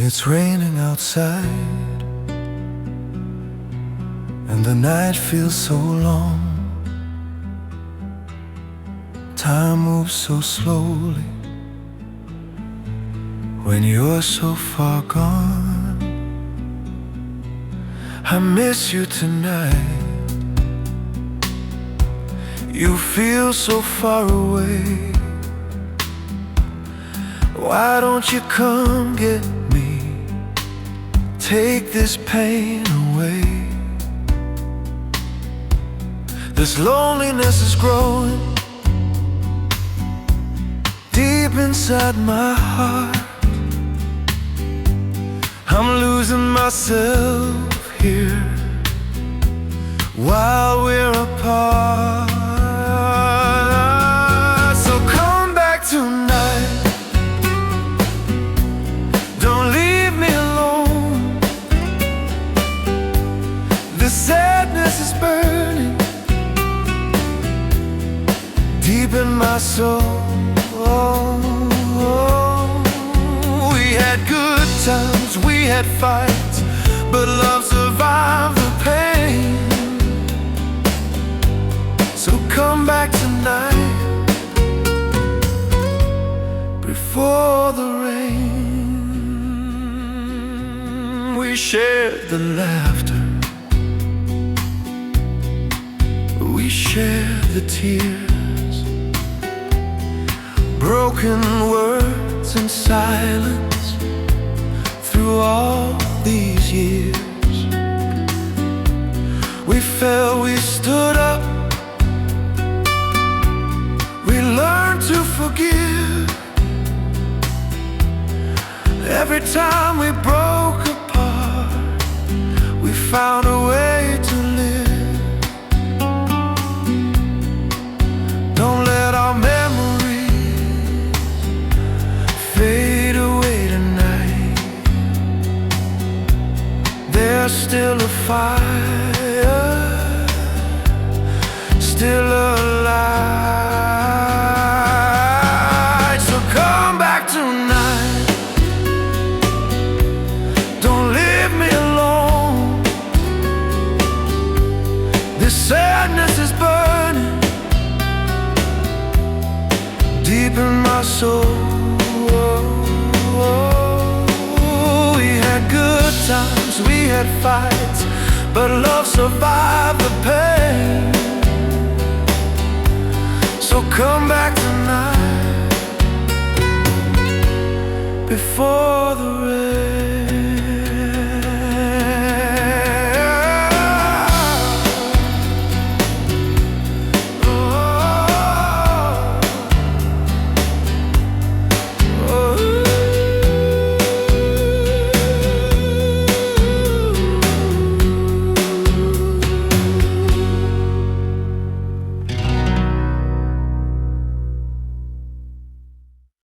It's raining outside, and the night feels so long. Time moves so slowly when you're so far gone. I miss you tonight. You feel so far away. Why don't you come get me? Take this pain away. This loneliness is growing deep inside my heart. I'm losing myself here while we're apart. So come back tonight. Don't leave me alone. The sadness is burning deep in my soul. We had good times, we had fights, but love survived the pain. So come back tonight before the rain. We shared the laughter, we shared the tears, broken words and silence through all these years. We fell, we stood up, we learned to forgive. Every time we broke apart, we found a way to live. Don't let our memories fade away tonight. There's still a fire, still alive. So come back tonight. Don't leave me alone. This sadness is burning deep in my soul. We had good times, we had fights, but love survived the pain. So come back tonight before the rain.